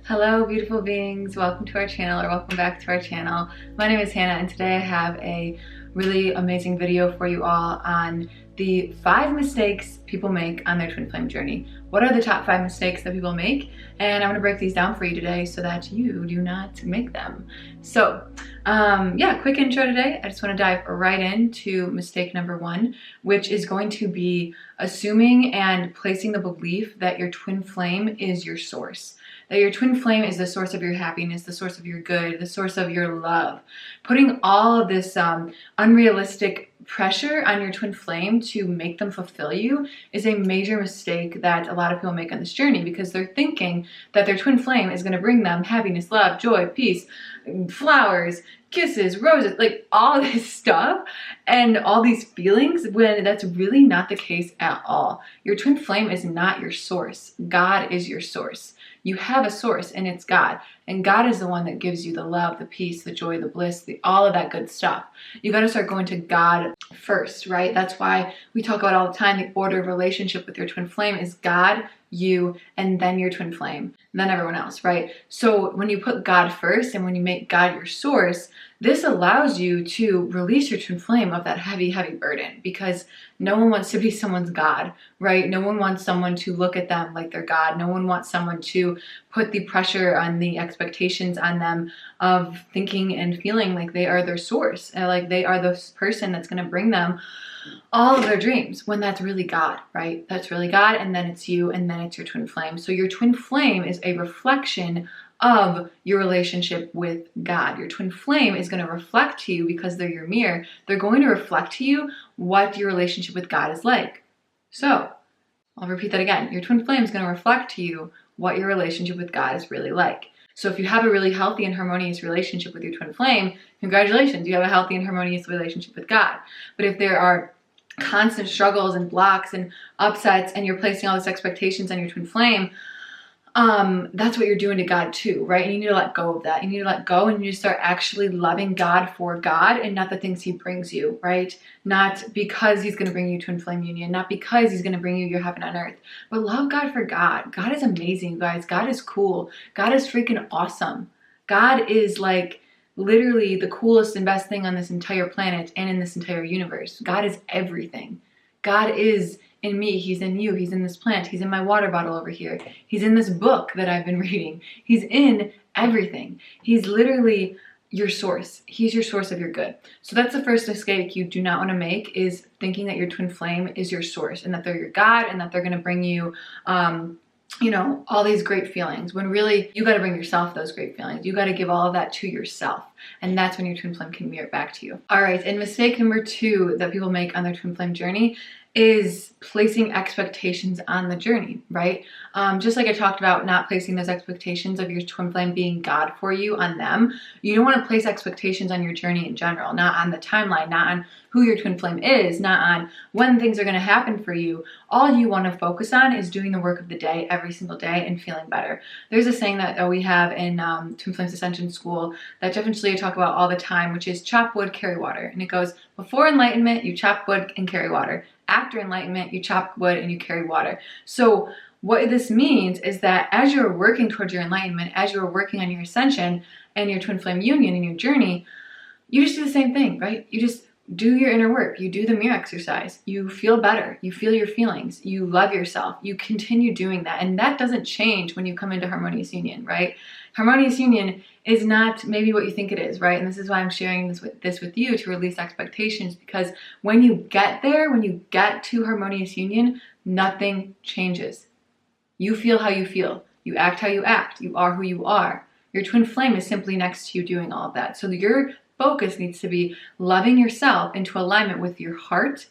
Hello, beautiful beings. Welcome to our channel, or welcome back to our channel. My name is Hannah, and today I have a really amazing video for you all on the 5 mistakes people make on their twin flame journey. What are the top 5 mistakes that people make? And I'm going to break these down for you today so that you do not make them. So, quick intro today. I just want to dive right into mistake number 1, which is going to be assuming and placing the belief that your twin flame is your source. That your twin flame is the source of your happiness, the source of your good, the source of your love. Putting all of this unrealistic pressure on your twin flame to make them fulfill you is a major mistake that a lot of people make on this journey, because they're thinking that their twin flame is going to bring them happiness, love, joy, peace, flowers, kisses, roses, like all this stuff and all these feelings, when that's really not the case at all. Your twin flame is not your source. God is your source. You have a source, and it's God. And God is the one that gives you the love, the peace, the joy, the bliss, all of that good stuff. You got to start going to God first, right? That's why we talk about all the time the order of relationship with your twin flame is God, you, and then your twin flame, and then everyone else, right? So when you put God first and when you make God your source, this allows you to release your twin flame of that heavy, heavy burden, because no one wants to be someone's God, right? No one wants someone to look at them like they're God. No one wants someone to put the pressure on the expectations on them of thinking and feeling like they are their source, and like they are the person that's going to bring them all of their dreams, when that's really God, right? That's really God, and then it's you, and then it's your twin flame. So your twin flame is a reflection of your relationship with God. Your twin flame is going to reflect to you, because they're your mirror. They're going to reflect to you what your relationship with God is like. So I'll repeat that again. Your twin flame is going to reflect to you what your relationship with God is really like. So if you have a really healthy and harmonious relationship with your twin flame, congratulations, you have a healthy and harmonious relationship with God. But if there are constant struggles and blocks and upsets, and you're placing all these expectations on your twin flame, that's what you're doing to God too, right? And you need to let go of that. You need to let go, and you need to start actually loving God for God, and not the things he brings you, right? Not because he's going to bring you twin flame union, not because he's going to bring you your heaven on earth, but love God for God. God is amazing, guys. God is cool. God is freaking awesome. God is like literally the coolest and best thing on this entire planet and in this entire universe. God is everything. God is in me, he's in you, he's in this plant, he's in my water bottle over here, he's in this book that I've been reading, he's in everything. He's literally your source. He's your source of your good. So that's the first mistake you do not want to make, is thinking that your twin flame is your source and that they're your God and that they're going to bring you all these great feelings, when really you got to bring yourself those great feelings. You got to give all of that to yourself, and that's when your twin flame can mirror back to you. All right, and mistake number 2 that people make on their twin flame journey is placing expectations on the journey, right? Just like I talked about, not placing those expectations of your twin flame being God for you on them. You don't want to place expectations on your journey in general, not on the timeline, not on who your twin flame is, not on when things are going to happen for you. All you want to focus on is doing the work of the day every single day and feeling better. There's a saying that we have in Twin Flame Ascension School that Jeff and Shalia talk about all the time, which is chop wood, carry water. And it goes, before enlightenment, you chop wood and carry water. After enlightenment, you chop wood and you carry water. So what this means is that as you're working towards your enlightenment, as you're working on your ascension and your twin flame union and your journey, you just do the same thing, right? You just do your inner work. You do the mirror exercise. You feel better. You feel your feelings. You love yourself. You continue doing that. And that doesn't change when you come into harmonious union, right? Harmonious union is not maybe what you think it is, right? And this is why I'm sharing this with you, to release expectations, because when you get there, when you get to harmonious union, nothing changes. You feel how you feel. You act how you act. You are who you are. Your twin flame is simply next to you doing all of that. So your focus needs to be loving yourself into alignment with your heart,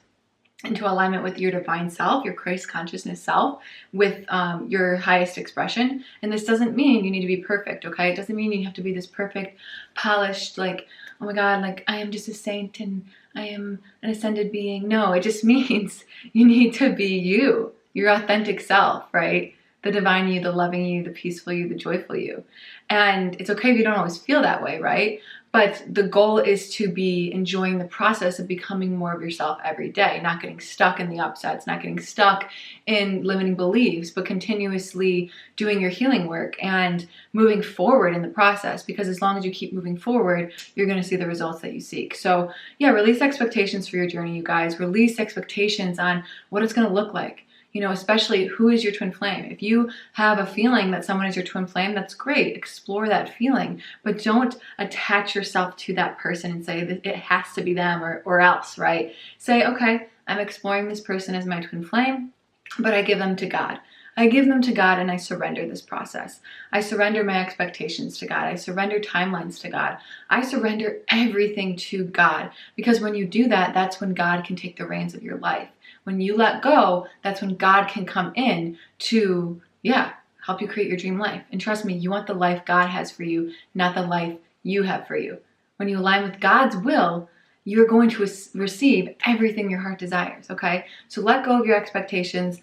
into alignment with your divine self, your Christ consciousness self, with your highest expression. And this doesn't mean you need to be perfect, okay? It doesn't mean you have to be this perfect, polished, like, oh my God, like I am just a saint and I am an ascended being. No, it just means you need to be you, your authentic self, right? the divine you, the loving you, the peaceful you, the joyful you. And it's okay if you don't always feel that way, right? But the goal is to be enjoying the process of becoming more of yourself every day, not getting stuck in the upsets, not getting stuck in limiting beliefs, but continuously doing your healing work and moving forward in the process. Because as long as you keep moving forward, you're going to see the results that you seek. So yeah, release expectations for your journey, you guys. Release expectations on what it's going to look like. You know, especially who is your twin flame. If you have a feeling that someone is your twin flame, that's great. Explore that feeling, but don't attach yourself to that person and say that it has to be them or else, right? Say, okay, I'm exploring this person as my twin flame, but I give them to God. I give them to God and I surrender this process. I surrender my expectations to God. I surrender timelines to God. I surrender everything to God, because when you do that, that's when God can take the reins of your life. When you let go, that's when God can come in to, help you create your dream life. And trust me, you want the life God has for you, not the life you have for you. When you align with God's will, you're going to receive everything your heart desires, okay? So let go of your expectations.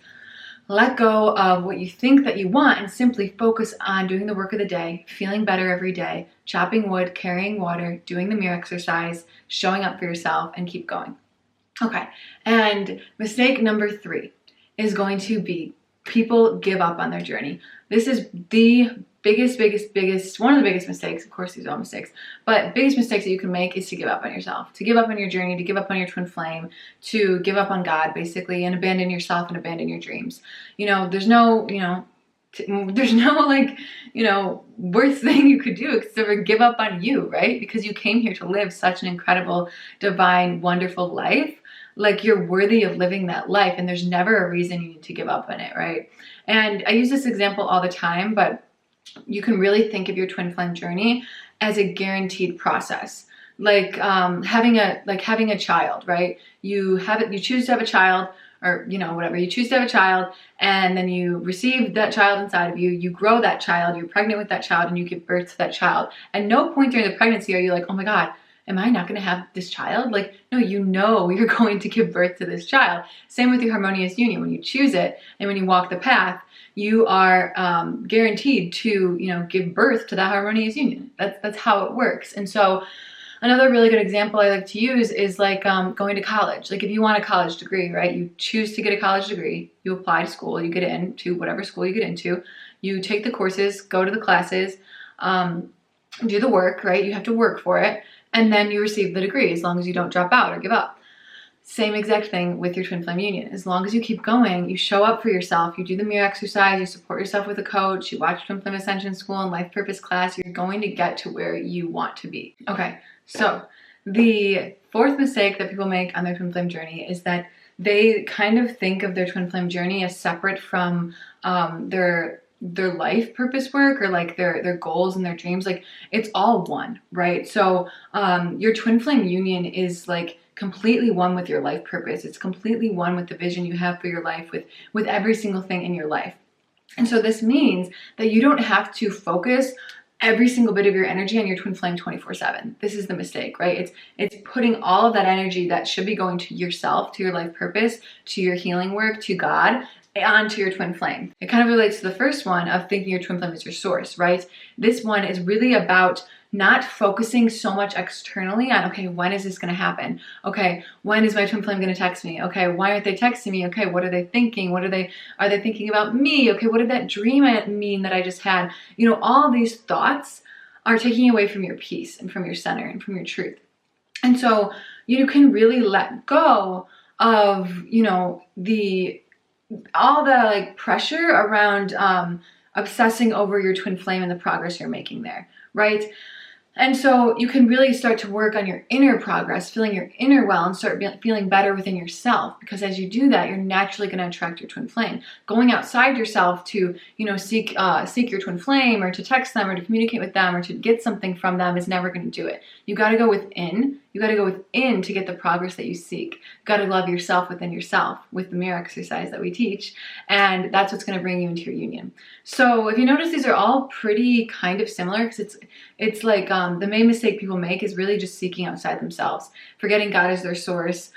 Let go of what you think that you want and simply focus on doing the work of the day, feeling better every day, chopping wood, carrying water, doing the mirror exercise, showing up for yourself, and keep going. Okay, and mistake number 3 is going to be people give up on their journey. This is the biggest, one of the biggest mistakes. Of course, these are all mistakes, but biggest mistakes that you can make is to give up on yourself, to give up on your journey, to give up on your twin flame, to give up on God, basically, and abandon yourself and abandon your dreams. You know, there's no worst thing you could do except for give up on you, right? Because you came here to live such an incredible, divine, wonderful life. Like, you're worthy of living that life, and there's never a reason you need to give up on it, right? And I use this example all the time, but you can really think of your twin flame journey as a guaranteed process. Like having a child, right? You choose to have a child, or whatever, you choose to have a child, and then you receive that child inside of you, you grow that child, you're pregnant with that child, and you give birth to that child. At no point during the pregnancy are you like, oh my God, am I not going to have this child? Like, no, you're going to give birth to this child. Same with your harmonious union. When you choose it and when you walk the path, you are guaranteed to, give birth to that harmonious union. That's how it works. And so another really good example I like to use is like going to college. Like, if you want a college degree, right? You choose to get a college degree, you apply to school, you get into whatever school you get into, you take the courses, go to the classes, do the work, right? You have to work for it. And then you receive the degree as long as you don't drop out or give up. Same exact thing with your twin flame union. As long as you keep going, you show up for yourself, you do the mirror exercise, you support yourself with a coach, you watch Twin Flame Ascension School and Life Purpose class, you're going to get to where you want to be. Okay, so the 4th mistake that people make on their twin flame journey is that they kind of think of their twin flame journey as separate from their life purpose work, or like their goals and their dreams. Like, it's all one, right? So your twin flame union is like completely one with your life purpose. It's completely one with the vision you have for your life, with every single thing in your life. And so this means that you don't have to focus every single bit of your energy on your twin flame 24/7. This is the mistake, right? It's putting all of that energy that should be going to yourself, to your life purpose, to your healing work, to God, onto your twin flame. It kind of relates to the first one of thinking your twin flame is your source, right? This one is really about not focusing so much externally on, okay, when is this going to happen? Okay, when is my twin flame going to text me? Okay, why aren't they texting me? Okay, what are they thinking? Are they thinking about me? Okay, what did that dream mean that I just had? All these thoughts are taking away from your peace and from your center and from your truth. And so you can really let go of, all the like pressure around obsessing over your twin flame and the progress you're making there, right? And so you can really start to work on your inner progress, feeling your inner well, and start feeling better within yourself. Because as you do that, you're naturally going to attract your twin flame. Going outside yourself to, seek your twin flame, or to text them, or to communicate with them, or to get something from them is never going to do it. You got to go within. You got to go within to get the progress that you seek. You got to love yourself within yourself with the mirror exercise that we teach. And that's what's going to bring you into your union. So if you notice, these are all pretty kind of similar, because it's like the main mistake people make is really just seeking outside themselves, forgetting God as their source,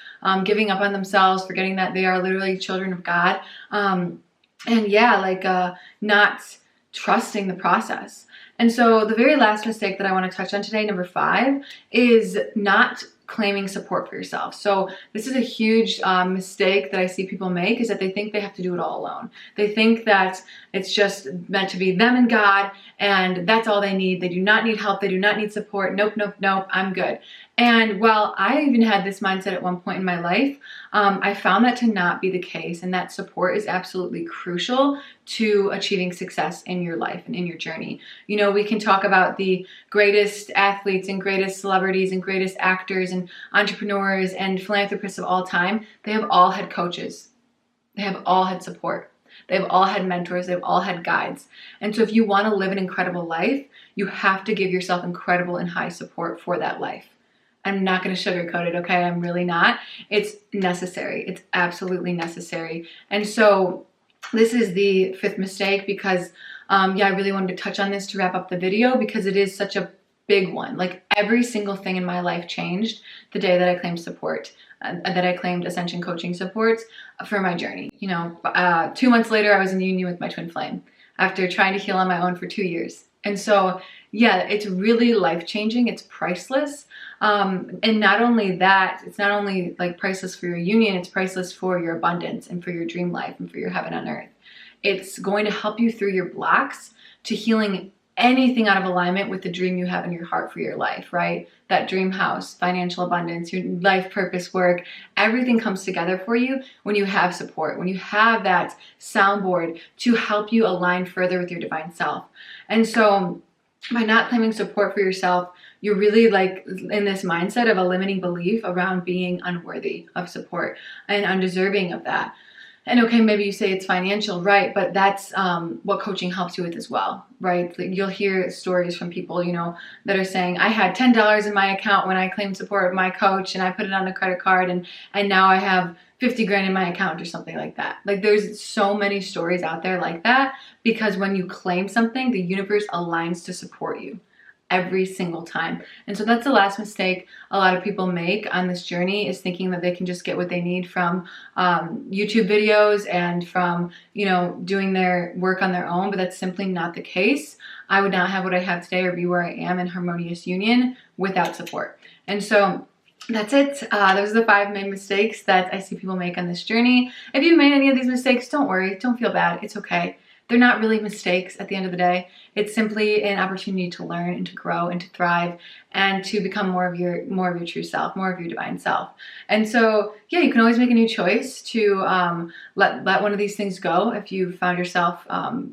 giving up on themselves, forgetting that they are literally children of God. And yeah, like not trusting the process. And so the very last mistake that I want to touch on today, number 5, is not claiming support for yourself. So this is a huge mistake that I see people make, is that they think they have to do it all alone. They think that it's just meant to be them and God, and that's all they need. They do not need help. They do not need support. Nope, nope, nope, I'm good. And while I even had this mindset at one point in my life, I found that to not be the case, and that support is absolutely crucial to achieving success in your life and in your journey. You know, we can talk about the greatest athletes and greatest celebrities and greatest actors and entrepreneurs and philanthropists of all time. They have all had coaches. They have all had support. They've all had mentors. They've all had guides. And so if you want to live an incredible life, you have to give yourself incredible and high support for that life. I'm not going to sugarcoat it, okay? I'm really not. It's necessary. It's absolutely necessary. And so this is the 5th mistake because, yeah, I really wanted to touch on this to wrap up the video because it is such a big one. Like every single thing in my life changed the day that I claimed support, that I claimed Ascension coaching support for my journey. You know, 2 months later, I was in union with my twin flame after trying to heal on my own for 2 years. And so, yeah, it's really life-changing. It's priceless. And not only that, it's not only like priceless for your union, it's priceless for your abundance and for your dream life and for your heaven on earth. It's going to help you through your blocks to healing anything out of alignment with the dream you have in your heart for your life, right? That dream house, financial abundance, your life purpose work, everything comes together for you when you have support, when you have that soundboard to help you align further with your divine self. And so by not claiming support for yourself, you're really like in this mindset of a limiting belief around being unworthy of support and undeserving of that. And okay, maybe you say it's financial, right? But that's what coaching helps you with as well, right? You'll hear stories from people, you know, that are saying, I had $10 in my account when I claimed support of my coach and I put it on a credit card and now I have 50 grand in my account or something like that. Like there's so many stories out there like that because when you claim something, the universe aligns to support you every single time. And so that's the last mistake a lot of people make on this journey, is thinking that they can just get what they need from YouTube videos and from, you know, doing their work on their own, but that's simply not the case. I would not have what I have today or be where I am in harmonious union without support. And so that's it. Those are the 5 main mistakes that I see people make on this journey. If you've made any of these mistakes, don't worry, don't feel bad, it's okay. They're not really mistakes at the end of the day. It's simply an opportunity to learn and to grow and to thrive and to become more of your true self, more of your divine self. And so, yeah, you can always make a new choice to let one of these things go if you found yourself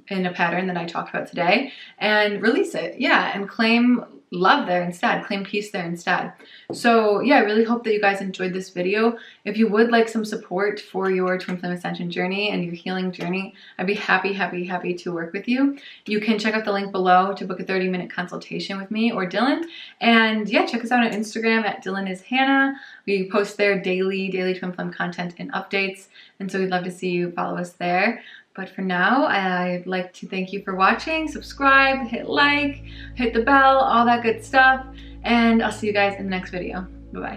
in a pattern that I talked about today, and release it. Yeah, and claim love there instead, claim peace there instead. So yeah, I really hope that you guys enjoyed this video. If you would like some support for your Twin Flame Ascension journey and your healing journey, I'd be happy to work with you. You can check out the link below to book a 30-minute consultation with me or Dylan. And yeah, check us out on Instagram at DylanIsHannah. We post there daily Twin Flame content and updates. And so we'd love to see you follow us there. But for now, I'd like to thank you for watching. Subscribe, hit like, hit the bell, all that good stuff. And I'll see you guys in the next video. Bye-bye.